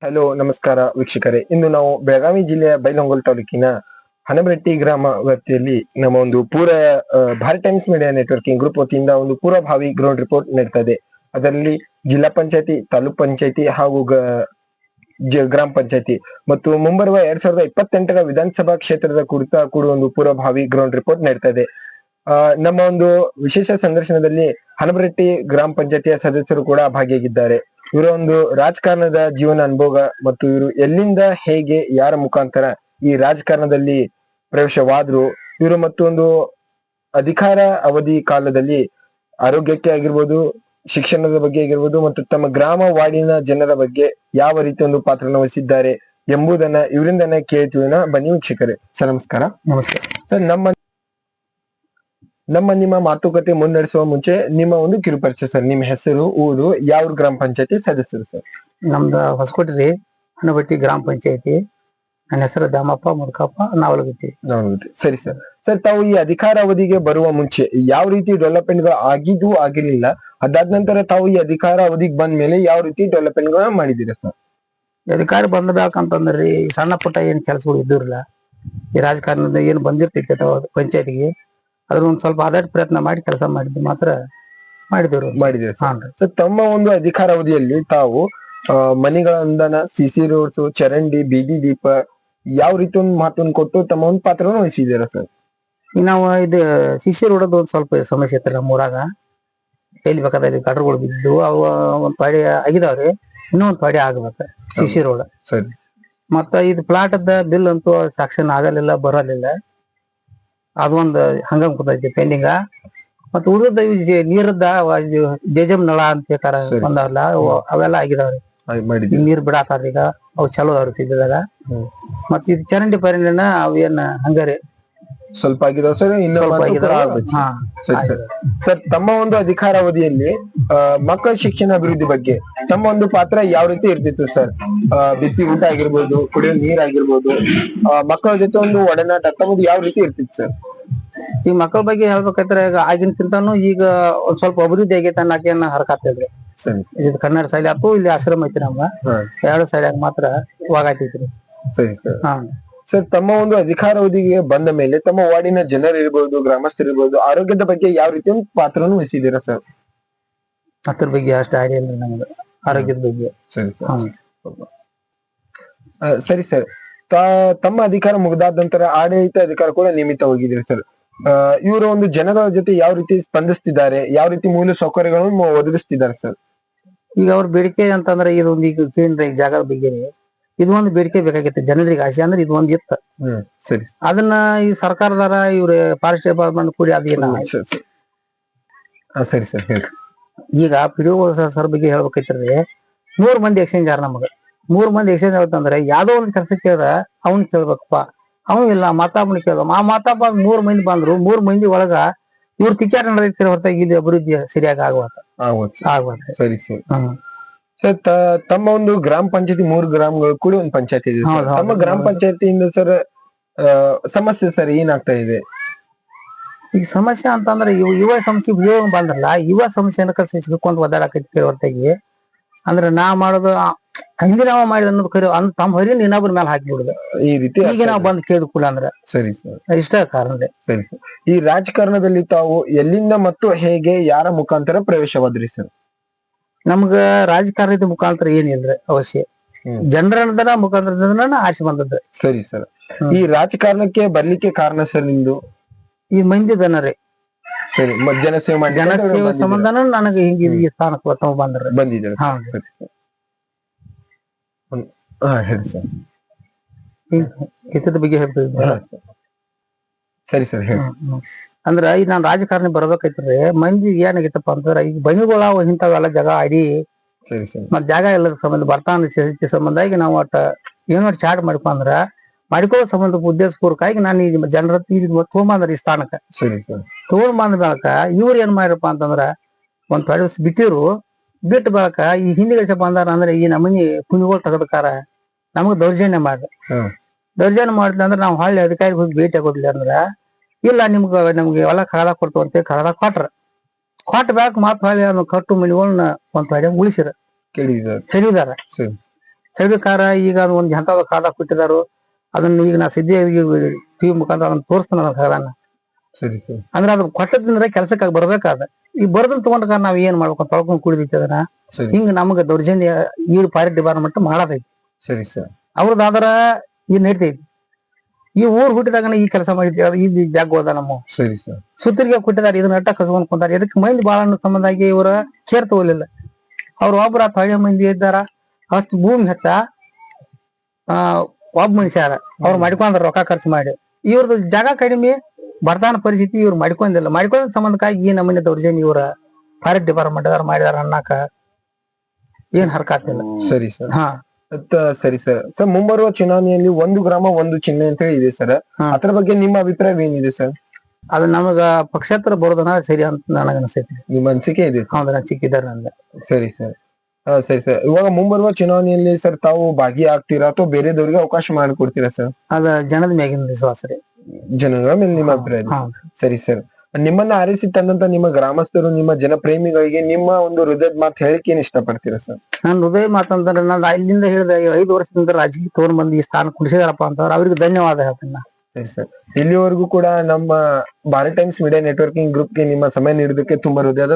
Hello ನಮಸ್ಕಾರ ವೀಕ್ಷಕರೇ. ಇಂದು ನಾವು ಬೆಳಗಾವಿ ಜಿಲ್ಲೆಯ ಬೈಲಹೊಂಗಲ ತಾಲೂಕಿನ ಹನಬರಟ್ಟಿ ಗ್ರಾಮ ವ್ಯಾಪ್ತಿಯಲ್ಲಿ ನಮ್ಮ ಒಂದು Bharat times media networking group ವತಿಯಿಂದ ಒಂದು ಪೂರ್ವಭಾವಿ ಗ್ರೌಂಡ್ ರಿಪೋರ್ಟ್ ನೀಡ್ತದೆ. ಅದರಲ್ಲಿ ಜಿಲ್ಲಾ ಪಂಚಾಯತಿ, ತಾಲೂಕ್ ಪಂಚಾಯತಿ ಹಾಗೂ ಗ್ರಾಮ ಪಂಚಾಯತಿ ಮತ್ತು ಮುಂಬರುವ 2028ರ ವಿಧಾನಸಭಾ ಕ್ಷೇತ್ರದ ಕುರಿತ ಒಂದು ಪೂರ್ವಭಾವಿ ಗ್ರೌಂಡ್ ರಿಪೋರ್ಟ್ ನೀಡ್ತದೆ. ನಮ್ಮ ಒಂದು ವಿಶೇಷ ಸಂದರ್ಶನದಲ್ಲಿ ಹನಬರಟ್ಟಿ ಗ್ರಾಮ ಪಂಚಾಯತಿಯ ಸದಸ್ಯರು ಕೂಡ ಭಾಗಿಯಾಗಿದ್ದಾರೆ. ಇವರ ಒಂದು ರಾಜಕಾರಣದ ಜೀವನ ಅನುಭವ ಮತ್ತು ಇವರು ಎಲ್ಲಿಂದ ಹೇಗೆ ಯಾರ ಮುಖಾಂತರ ಈ ರಾಜಕಾರಣದಲ್ಲಿ ಪ್ರವೇಶವಾದ್ರು, ಇವರು ಮತ್ತು ಒಂದು ಅಧಿಕಾರ ಅವಧಿ ಕಾಲದಲ್ಲಿ ಆರೋಗ್ಯಕ್ಕೆ ಆಗಿರ್ಬೋದು, ಶಿಕ್ಷಣದ ಬಗ್ಗೆ ಆಗಿರ್ಬೋದು ಮತ್ತು ತಮ್ಮ ಗ್ರಾಮ ವಾರ್ಡಿನ ಜನರ ಬಗ್ಗೆ ಯಾವ ರೀತಿ ಒಂದು ಪಾತ್ರನ ವಹಿಸಿದ್ದಾರೆ ಎಂಬುದನ್ನ ಇವರಿಂದನೇ ಕೇಳ್ತೀವಿನ. ಬನ್ನಿ ವೀಕ್ಷಕರೇ. ಸರ್ ನಮಸ್ಕಾರ. ನಮಸ್ತೆ ಸರ್, ನಿಮ್ಮ ಮಾತುಕತೆ ಮುನ್ನಡೆಸುವ ಮುಂಚೆ ನಿಮ್ಮ ಒಂದು ಕಿರುಪರಿಚಯ ಸರ್. ನಿಮ್ಮ ಹೆಸರು, ಊರು, ಯಾವ ಗ್ರಾಮ ಪಂಚಾಯತಿ ಸದಸ್ಯರು ಸರ್? ನಮ್ದು ಹೊಸಕೋಟೆ ಹನಬಟ್ಟಿ ಗ್ರಾಮ ಪಂಚಾಯತಿ. ನನ್ನ ಹೆಸರು ದಾಮಪ್ಪ ಮುರ್ಕಪ್ಪ ನಾವಲಗುತ್ತಿ. ಸರಿ ಸರ್. ಸರ್, ತಾವು ಈ ಅಧಿಕಾರ ಅವಧಿಗೆ ಬರುವ ಮುಂಚೆ ಯಾವ ರೀತಿ ಡೆವಲಪ್ಮೆಂಟ್ ಗಳು ಆಗಿದ್ದು ಆಗಿರ್ಲಿಲ್ಲ, ಅದಾದ ನಂತರ ತಾವು ಈ ಅಧಿಕಾರ ಅವಧಿಗೆ ಬಂದ ಮೇಲೆ ಯಾವ ರೀತಿ ಡೆವಲಪ್ಮೆಂಟ್ ಗಳನ್ನ ಮಾಡಿದ್ದೀರಾ ಸರ್? ಅಧಿಕಾರ ಬಂದಬೇಕಂತಂದ್ರಿ ಸಣ್ಣ ಪುಟ್ಟ ಏನ್ ಕೆಲಸಗಳು ಇದ್ದಿರಲ್ಲ. ಈ ರಾಜಕಾರಣದ ಏನ್ ಬಂದಿರ್ತೈತಿ ಪಂಚಾಯತಿಗೆ ಅದ್ರ ಒಂದ್ ಸ್ವಲ್ಪ ಆದಷ್ಟು ಪ್ರಯತ್ನ ಮಾಡಿ ಕೆಲಸ ಮಾಡಿದ್ವಿ ಮಾತ್ರ ಮಾಡಿದ್ದೀವಿ ಸರ್, ತಮ್ಮ ಒಂದು ಅಧಿಕಾರ ಅವಧಿಯಲ್ಲಿ ತಾವು ಮನೆಗಳ ಅನುದಾನ, ಸಿಸಿ ರೋಡ್ಸ್, ಚರಂಡಿ, ಬೀದಿ ದೀಪ ಯಾವ ರೀತಿ ಒಂದು ಮಾತನ್ನು ಕೊಟ್ಟು ತಮ್ಮ ಒಂದು ಪಾತ್ರವನ್ನು ವಹಿಸಿದ್ದೀರಾ ಸರ್? ಈಗ ನಾವು ಇದು ಸಿಸಿ ರೋಡದ ಒಂದ್ ಸ್ವಲ್ಪ ಸಮಸ್ಯೆ ಇತ್ತು ನಮ್ಮ ಊರಾಗ. ಎಲ್ಲಿ ಬೇಕಾದಲ್ಲಿ ಗಟರ್ಗಳು ಬಿದ್ದು ಅವ ಒಂದ್ ಪಾಡಿ ಆಗಿದಾವ್ರಿ, ಇನ್ನೂ ಒಂದ್ ಪಾಡಿ ಆಗ್ಬೇಕ ಸಿಸಿ ರೋಡ್. ಸರಿ. ಮತ್ತ ಇದು ಪ್ಲಾಟದ ಬಿಲ್ ಅಂತೂ ಸಾಕ್ಷನ್ ಆಗಲಿಲ್ಲ, ಬರಲಿಲ್ಲ. ಅದೊಂದ್ ಹಂಗ ಕೂತೈತಿ ಪೆಂಡಿಂಗ. ಮತ್ತ ಉಳಿದ ನೀರದ ಜೇಜಮ್ ನಳ ಅಂತ ಬಂದಾವಲ್ಲ, ಅವೆಲ್ಲ ಆಗಿದಾವ್ರಿ. ನೀರ್ ಬಿಡಾತಾರ ಈಗ, ಅವು ಚಲೋ ಅದಾವ್ರಿ ಸಿದ್ಧದಾಗ. ಮತ್ತ ಇದು ಚರಂಡಿ ಪರಿಣಿನ ಅವೇನ್ ಹಂಗಾರಿ ಸ್ವಲ್ಪ ಆಗಿದಾವ ಸರ್, ಇನ್ನು ಸರ್, ತಮ್ಮ ಒಂದು ಅಧಿಕಾರ ಅವಧಿಯಲ್ಲಿ ಮಕ್ಕಳ ಶಿಕ್ಷಣ ಅಭಿವೃದ್ಧಿ ಬಗ್ಗೆ ತಮ್ಮ ಒಂದು ಪಾತ್ರ ಯಾವ ರೀತಿ ಇರ್ತಿತ್ತು ಸರ್? ಬಿಸಿ ಊಟ ಆಗಿರ್ಬೋದು, ಕುಡಿಯೋ ನೀರ್ ಆಗಿರ್ಬೋದು, ಮಕ್ಕಳ ಜೊತೆ ಒಂದು ಒಡನಾಟ ತಮ್ಮದು ಯಾವ ರೀತಿ ಇರ್ತಿತ್ತು ಸರ್? ಈ ಮಕ್ಕಳ ಬಗ್ಗೆ ಹೇಳ್ಬೇಕಂದ್ರೆ ಈಗ ಆಗಿನಕ್ಕಿಂತಾನು ಈಗ ಒಂದ್ ಸ್ವಲ್ಪ ಅಭಿವೃದ್ಧಿ ಆಗೈತೆ ಅನ್ನಕೇನ ಹರಕಾತಿದ್ರಿ. ಇದು ಕನ್ನಡ ಶಾಲೆ ಆತು, ಇಲ್ಲಿ ಆಶ್ರಮ ಐತಿ ನಮ್ಗ. ಎರಡು ಶಾಲ್ಯಾಗ ಮಾತ್ರ ಇವಾಗೈತೈತ್ರಿ. ಸರಿ ಸರ್. ಸರ್, ತಮ್ಮ ಒಂದು ಅಧಿಕಾರಾವಧಿಗೆ ಬಂದ ಮೇಲೆ ತಮ್ಮ ವಾರ್ಡಿನ ಜನರು ಇರ್ಬೋದು, ಗ್ರಾಮಸ್ಥರು ಇರ್ಬೋದು, ಆರೋಗ್ಯದ ಬಗ್ಗೆ ಯಾವ ರೀತಿ ಒಂದು ಪಾತ್ರವನ್ನು ವಹಿಸಿದ್ದೀರಾ ಸರ್? ಅದ್ರ ಬಗ್ಗೆ ಅಷ್ಟು ಐಡಿಯಾ ಇಲ್ಲ ನಮ್ಗೆ, ಆರೋಗ್ಯದ ಬಗ್ಗೆ. ಸರಿ ಸರ್. ಸರಿ ಸರ್, ತಮ್ಮ ಅಧಿಕಾರ ಮುಗಿದಾದ ನಂತರ ಆಡಳಿತ ಅಧಿಕಾರ ಕೂಡ ನೇಮಿತ ಹೋಗಿದ್ದೀರಿ ಸರ್. ಇವರ ಒಂದು ಜನಗಳ ಜೊತೆ ಯಾವ ರೀತಿ ಸ್ಪಂದಿಸ್ತಿದ್ದಾರೆ, ಯಾವ ರೀತಿ ಮೂಲ ಸೌಕರ್ಯಗಳನ್ನು ಒದಗಿಸ್ತಿದ್ದಾರೆ ಸರ್? ಈಗ ಅವ್ರ ಬೇಡಿಕೆ ಅಂತಂದ್ರೆ ಇದೊಂದು ಈಗ ಕೇಂದ್ರ ಜಾಗದ ಬಗ್ಗೆ ಇದು ಒಂದು ಬೇಡಿಕೆ ಬೇಕಾಗಿತ್ತು ಜನರಿಗೆ. ಆಸೆ ಅಂದ್ರೆ ಇದು ಒಂದ್ ಇತ್ತ. ಸರಿ. ಅದನ್ನ ಈ ಸರ್ಕಾರದಾರ ಇವ್ರ ಫಾರೆಸ್ಟ್ ಡಿಪಾರ್ಟ್ಮೆಂಟ್ ಕೂಡಿ ಅದೇನ. ಸರಿ ಸರ್, ಹೇಳಿ. ಈಗ ಪಿಡಿಒ ಸರ್ ಬಗ್ಗೆ ಹೇಳ್ಬೇಕೈತ್ರಿ, 3 ಮಂದಿ ಎಕ್ಸ್ಚೇಂಜ್ ಆರ ನಮಗ. 3 ಮಂದಿ ಎಕ್ಸ್ಚೇಂಜ್ ಹೇಳ್ತಂದ್ರೆ ಯಾವ್ದೋ ಒಂದ್ ಕೆಲಸ ಕೇಳ್ದ ಅವ್ನ್ ಕೇಳ್ಬೇಕಪ್ಪ, ಅವನು ಇಲ್ಲ ಮಾತಾಪನ ಕೇಳ್ದ. ಆ ಮಾತಾಪ 3 ಮಂದಿ ಬಂದ್ರು, 3 ಮಂದಿ ಒಳಗ ಇವ್ರ ತಿಕ್ಕಾಟ ನಡೆದಿರ್ತಾರೆ ಹೊರತಾಗಿ ಇದು ಅಭಿವೃದ್ಧಿ ಸರಿಯಾಗಿ ಆಗ್ಬಾರ್ದು. ಸರಿ ಸರ್. ಸರ್, ತಮ್ಮ ಒಂದು ಗ್ರಾಮ ಪಂಚಾಯತಿ 3 ಗ್ರಾಮಗಳು ಕೂಡಿ ಒಂದು ಪಂಚಾಯತಿ ಇದೆ. ತಮ್ಮ ಗ್ರಾಮ ಪಂಚಾಯತಿಯಿಂದ ಸರ್ ಸಮಸ್ಯೆ ಸರ್ ಏನಾಗ್ತಾ ಇದೆ? ಈಗ ಸಮಸ್ಯೆ ಅಂತಂದ್ರೆ ಯುವ ಸಮಸ್ಯೆ ಬಂದ್ರಲ್ಲ, ಯುವ ಸಮಸ್ಯೆ ಸಿಕ್ಕೊಂಡ್ ಒದ್ದಾಡಕೈತಿ ಹೊರತಾಗಿ ಅಂದ್ರೆ ನಾ ಮಾಡೋದು ಹಿಂದಿನ ಮಾಡಿದ ಅನ್ನೋದು ಕರಿ ಅಂದ್ ತಮ್ಮ ಹೊರಿನ ಇನ್ನೊಬ್ರ ಮೇಲೆ ಹಾಕಿಬಿಡುದು ಈ ರೀತಿ. ಈಗ ನಾವ್ ಬಂದ್ ಕೇಳಿದ್ಕೂಡ ಅಂದ್ರೆ ಸರಿ ಸರ್, ಇಷ್ಟ ಕಾರಣ. ಸರಿ ಸರ್. ಈ ರಾಜಕಾರಣದಲ್ಲಿ ತಾವು ಎಲ್ಲಿಂದ ಮತ್ತು ಹೇಗೆ ಯಾರ ಮುಖಾಂತರ ಪ್ರವೇಶವಾದ್ರಿ ಸರ್? ನಮ್ಗ ರಾಜಕಾರಣದ ಮುಖಾಂತರ ಏನಿಲ್ರಿ, ಅವಶ್ಯ ಜನರ ಮುಖಾಂತರ ಆಸೆ ಬಂದದ್ದು. ಸರಿ ಸರ್. ಈ ರಾಜಕಾರಣಕ್ಕೆ ಬರ್ಲಿಕ್ಕೆ ಕಾರಣ ಸರ್ ನಿಮ್ದು? ಈ ಮಂದಿ ಜನರೇ. ಸರಿ, ಜನಸೇವೆ ಮಾಡಿ ಜನಸೇವೆ ಸಂಬಂಧನ ನನಗೆ ಹಿಂಗ ಈ ಸ್ಥಾನಕ್ಕೆ ಬಂದಿದ್ದಾರೆ. ಸರಿ ಸರ್. ಹೇಳಿ ಸರ್. ಹಿತದ ಬಗ್ಗೆ ಹೇಳ್ತಿದ್ದೆ. ಸರಿ ಸರ್, ಹೇಳಿ. ಅಂದ್ರ ಈಗ ನಾನ್ ರಾಜಕಾರಣಿ ಬರ್ಬೇಕೈತ್ರಿ, ಮಂದಿ ಏನಾಗೈತಪ್ಪ ಅಂತಂದ್ರ ಈಗ ಬಣಿಗಳ ಇಂಥವೆಲ್ಲ ಜಾಗ ಅಡಿ ಮತ್ ಜಾಗ ಇಲ್ಲದ ಸಂಬಂಧ ಬರ್ತಾನ ಸಂಬಂಧ ಈಗ ನಾವು ಒಟ್ಟ ಏನೋ ಚಾಟ್ ಮಾಡ್ಕೊಂಡ್ರ ಮಾಡ್ಕೋ ಸಂಬಂಧ ಉದ್ದೇಶಪೂರ್ವಕವಾಗಿ ನಾನು ಈಗ ಜನರ ತಗೊಂಬಂದ್ರ ಈ ಸ್ಥಾನಕ್ಕ ತಗೊಂಡ್ ಬಂದ ಬೆಳಕ ಇವ್ರು ಏನ್ ಮಾಡ್ರಪ್ಪ ಅಂತಂದ್ರ ಒಂದ್ ತೊಡೆ ಬಿಟ್ಟಿರು ಬಿಟ್ಟು ಬೆಳಕ ಈ ಹಿಂದಿನ ಬಂದಾರ ಅಂದ್ರೆ ಈ ನಮನಿ ಕುಣಿಗಳು ತೆಗೆದಕಾರ ನಮಗ್ ದೌರ್ಜನ್ಯ ಮಾಡಿದ್ವಿ ಅಂದ್ರೆ ನಾವು ಹೊಳ್ಳಿ ಅಧಿಕಾರಿಗೆ ಹೋಗಿ ಭೇಟಿ ಆಗೋದಿಲ್ಲ ಅಂದ್ರ ಇಲ್ಲ ನಮ್ಗೆ ಹೊಲ ಕಳದ ಕೊಡ್ತು ಅಂತ ಕಳದ ಕೊಟ್ಟ ಬ್ಯಾಕ್ ಮಾತ್ ಹೊಳ್ಳಿ ಕಟ್ಟು ಮನಿಗಳನ್ನ ಒಂದ್ ತೊಡೆ ಉಳಿಸಿರ ಚೆಲ್ಲಿದಾರ. ಚಳಿಕಾರ ಈಗ ಅದು ಒಂದ್ ಹಂತದ ಕಾದ ಕೊಟ್ಟಿದಾರು. ಅದನ್ನ ಈಗ ನಾ ಸಿದ್ಧಿ ಟಿವಿ ಮುಖಾಂತರ ಅದನ್ನ ತೋರಿಸ್ತಾನ ಕಾದನ್ನ. ಸರಿ ಸರ್. ಅಂದ್ರೆ ಅದು ಕೊಟ್ಟದ್ರಿಂದ ಕೆಲ್ಸಕ್ಕೆ ಬರ್ಬೇಕಾದ. ಈ ಬರದನ್ ತಗೊಂಡ್ರ ನಾವ್ ಏನ್ ಮಾಡ್ಬೇಕು ಅಂತ ತೊಳ್ಕೊಂಡ್ ಕುಡಿದೈತಿ ಅದನ್ನ. ಸರಿ ಹಿಂಗ ನಮಗ ದೌರ್ಜನ್ಯ ಈ ಫಾರೆಸ್ಟ್ ಡಿಪಾರ್ಟ್ಮೆಂಟ್ ಮಾಡದೈತಿ. ಸರಿ ಸರ್. ಅವ್ರದ್ದಾದ್ರ ಈ ನಡೀತೈತಿ. ಈ ಊರ್ ಹುಟ್ಟಿದಾಗ ಈ ಕೆಲಸ ಮಾಡಿದ್ವಿ ಈ ಜಾಗ ಹೋದ ನಮ್ಮ ಸರಿ ಸರ್. ಸುತ್ತರಿಗೆ ಕೊಟ್ಟಿದ್ದಾರೆ, ಇದನ್ನ ಅಟ್ಟ ಕಸ್ಕೊಂಡ್ ಕುಂತಾರ. ಇದಕ್ಕೆ ಮಂದಿ ಬಾಳ ಅನ್ನೋ ಸಂಬಂಧಾಗಿ ಇವರ ಕೇರ್ ತಗೊಲಿಲ್ಲ. ಅವ್ರ ಒಬ್ರ ಹಳೆ ಮಂದಿ ಇದ್ದಾರ, ಅಷ್ಟು ಭೂಮಿ ಹೆಚ್ಚ ಒಬ್ಬ ಮನುಷ್ಯಾರ ಅವ್ರು ಮಾಡ್ಕೊಂಡ್ರ ರೊಕ್ಕ ಖರ್ಚು ಮಾಡಿ. ಇವ್ರದ್ದು ಜಾಗ ಕಡಿಮೆ, ಬರ್ತಾನ ಪರಿಸ್ಥಿತಿ ಇವ್ರು ಮಾಡ್ಕೊಂಡಿಲ್ಲ. ಮಾಡ್ಕೊಂಡ ಸಂಬಂಧಕ್ಕಾಗಿ ಈ ನಮ್ಮನೆ ದೌರ್ಜನ್ಯ ಇವ್ರ ಫಾರೆಸ್ಟ್ ಡಿಪಾರ್ಟ್ಮೆಂಟ್ ಅವ್ರು ಮಾಡಿದಾರ ಅನ್ನಕ ಏನ್ ಹರ್ಕಾತಿಲ್ಲ. ಸರಿ ಸರ್. ಹಾ ಸರಿ ಸರ್. ಸರ್, ಮುಂಬರುವ ಚುನಾವಣೆಯಲ್ಲಿ 1 ಗ್ರಾಮ 1 ಚಿಹ್ನೆ ಅಂತ ಹೇಳಿ ಇದೆ ಸರ್. ಅದ್ರ ಬಗ್ಗೆ ನಿಮ್ಮ ಅಭಿಪ್ರಾಯ ಏನಿದೆ ಸರ್? ಅದು ನಮಗ ಪಕ್ಷೇತರ ಬರೋದನ್ನ ಸರಿ ಅಂತ ನನಗ ಅನಿಸ್ತೈತಿ. ನಿಮ್ಮ ಅನಿಸಿಕೆ ಇದೆ? ಹೌದ್ರ ಸಿಕ್ಕಿದಾರ ನಂದ. ಸರಿ ಸರ್. ಸರಿ ಸರ್. ಇವಾಗ ಮುಂಬರುವ ಚುನಾವಣೆಯಲ್ಲಿ ಸರ್ ತಾವು ಭಾಗಿಯಾಗ್ತೀರಾ ಅಥವಾ ಬೇರೆದವ್ರಿಗೆ ಅವಕಾಶ ಮಾಡಿಕೊಡ್ತೀರಾ ಸರ್? ಅದ ಜನದ ಮ್ಯಾಗಿನ ವಿಶ್ವಾಸ ರೀ. ಜನಗಳ ಮೇಲೆ ನಿಮ್ಮ ಅಭಿಪ್ರಾಯ ಇದೆ. ಸರಿ ಸರ್. ನಿಮ್ಮನ್ನ ಆರಿಸಿ ತಂದಂತ ನಿಮ್ಮ ಗ್ರಾಮಸ್ಥರು, ನಿಮ್ಮ ಜನಪ್ರೇಮಿಗಳಿಗೆ ನಿಮ್ಮ ಒಂದು ಹೃದಯದ ಮಾತು ಹೇಳಿಕೆ ಏನ್ ಇಷ್ಟಪಡ್ತೀರಾ ಸರ್? ನಾನು ಹೃದಯ ಮಾತಂದ್ರೆ ನಾನು ಇಲ್ಲಿಂದ ಹೇಳಿದ 5 ವರ್ಷದಿಂದ ರಾಜಕೀಯ ತಗೊಂಡ್ ಬಂದು ಈ ಸ್ಥಾನ ಕುಡಿಸಿದಾರಪ್ಪ ಅಂತಂದ್ರೆ ಅವ್ರಿಗೆ ಧನ್ಯವಾದ ಹೇಳ್ತೀನಿ. ಸರಿ ಸರ್. ಇಲ್ಲಿವರೆಗೂ ಕೂಡ ನಮ್ಮ ಭಾರತ್ ಟೈಮ್ಸ್ ಮೀಡಿಯಾ ನೆಟ್ವರ್ಕಿಂಗ್ ಗ್ರೂಪ್ಗೆ ನಿಮ್ಮ ಸಮಯ ನೀಡೋದಕ್ಕೆ ತುಂಬಾ ಹೃದಯದ